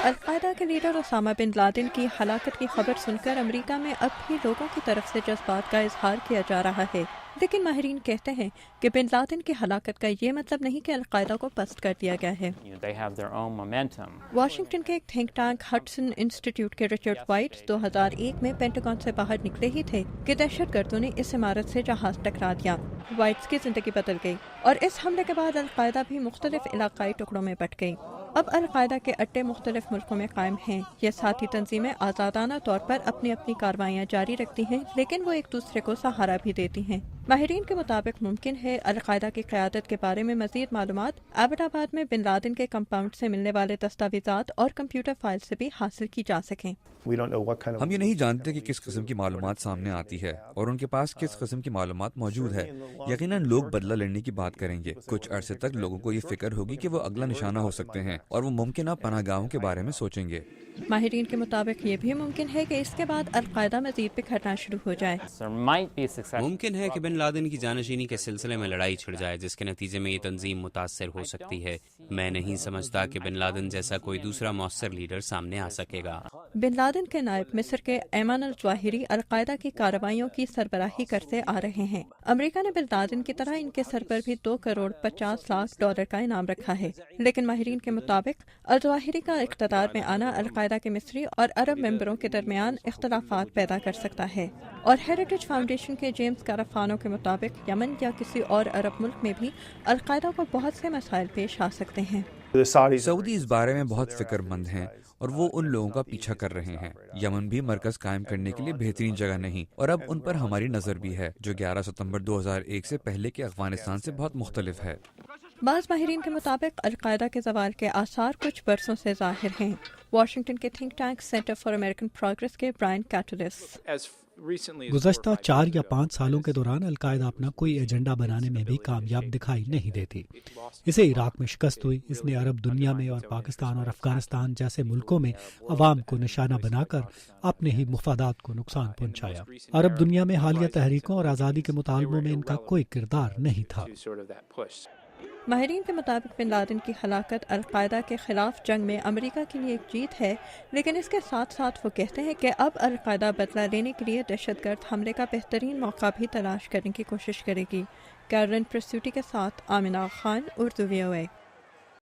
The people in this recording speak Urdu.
القاعدہ کے لیڈر اسامہ بن لادن کی ہلاکت کی خبر سن کر امریکہ میں اب بھی لوگوں کی طرف سے جذبات کا اظہار کیا جا رہا ہے، لیکن ماہرین کہتے ہیں کہ بن لادن کی ہلاکت کا یہ مطلب نہیں کہ القاعدہ کو پست کر دیا گیا ہے۔ واشنگٹن کے ایک تھنک ٹینک ہڈسن انسٹیٹیوٹ کے رچرڈ وائٹ 2001 میں پینٹاگون سے باہر نکلے ہی تھے کہ دہشت گردوں نے اس عمارت سے جہاز ٹکرا دیا۔ وائٹس کی زندگی بدل گئی اور اس حملے کے بعد القاعدہ بھی مختلف علاقائی ٹکڑوں میں بٹ گئی۔ اب القاعدہ کے اڈے مختلف ملکوں میں قائم ہیں۔ یہ ساتھی تنظیمیں آزادانہ طور پر اپنی کارروائیاں جاری رکھتی ہیں، لیکن وہ ایک دوسرے کو سہارا بھی دیتی ہیں۔ ماہرین کے مطابق ممکن ہے القاعدہ کی قیادت کے بارے میں مزید معلومات ایبٹ آباد میں بن لادن کے کمپاؤنڈ سے ملنے والے دستاویزات اور کمپیوٹر فائل سے بھی حاصل کی جا سکیں۔ ہم یہ نہیں جانتے کہ کس قسم کی معلومات سامنے آتی ہے اور ان کے پاس کس قسم کی معلومات موجود ہے۔ یقیناً لوگ بدلہ لینے کی بات کریں گے۔ کچھ عرصے تک لوگوں کو یہ فکر ہوگی کہ وہ اگلا نشانہ ہو سکتے ہیں اور وہ ممکنہ پناہ گاہوں کے بارے میں سوچیں گے۔ ماہرین کے مطابق یہ بھی ممکن ہے کہ اس کے بعد القاعدہ مزید بکھرنا شروع ہو جائے۔ ممکن ہے کہ بن لادن کی جانشینی کے سلسلے میں لڑائی چھڑ جائے جس کے نتیجے میں یہ تنظیم متاثر ہو سکتی ہے۔ میں نہیں سمجھتا کہ بن لادن جیسا کوئی دوسرا مؤثر لیڈر سامنے آ سکے گا۔ بن لادن کے نائب مصر کے ایمن الظواہری القاعدہ کی کارروائیوں کی سربراہی کرتے آ رہے ہیں۔ امریکہ نے بن لادن کی طرح ان کے سر پر بھی $2.50 کروڑ کا انعام رکھا ہے، لیکن ماہرین کے مطابق الظواہری کا اقتدار میں آنا القاعدہ کے مصری اور عرب ممبروں کے درمیان اختلافات پیدا کر سکتا ہے، اور ہیریٹیج فاؤنڈیشن کے جیمز کارافانو کے مطابق یمن یا کسی اور عرب ملک میں بھی القاعدہ کو بہت سے مسائل پیش آ سکتے ہیں۔ سعودی اس بارے میں بہت فکر مند ہیں اور وہ ان لوگوں کا پیچھا کر رہے ہیں۔ یمن بھی مرکز قائم کرنے کے لیے بہترین جگہ نہیں، اور اب ان پر ہماری نظر بھی ہے، جو 11 ستمبر 2001 سے پہلے کے افغانستان سے بہت مختلف ہے۔ بعض ماہرین کے مطابق القاعدہ کے زوال کے آثار کچھ برسوں سے ظاہر ہیں۔ واشنگٹن کے think tank centre for American progress کے برائن کیٹولس: گزشتہ 4 یا 5 سالوں کے دوران القاعدہ اپنا کوئی ایجنڈا بنانے میں بھی کامیاب دکھائی نہیں دیتی۔ اسے عراق میں شکست ہوئی، اس نے عرب دنیا میں اور پاکستان اور افغانستان جیسے ملکوں میں عوام کو نشانہ بنا کر اپنے ہی مفادات کو نقصان پہنچایا۔ عرب دنیا میں حالیہ تحریکوں اور آزادی کے مطالبوں میں ان کا کوئی کردار نہیں تھا۔ ماہرین کے مطابق بن لادن کی ہلاکت القاعدہ کے خلاف جنگ میں امریکہ کے لیے ایک جیت ہے، لیکن اس کے ساتھ ساتھ وہ کہتے ہیں کہ اب القاعدہ بدلہ لینے کے لیے دہشت گرد حملے کا بہترین موقع بھی تلاش کرنے کی کوشش کرے گی۔ کیرن پرسوٹی کے ساتھ آمنہ خان، اردو VOA۔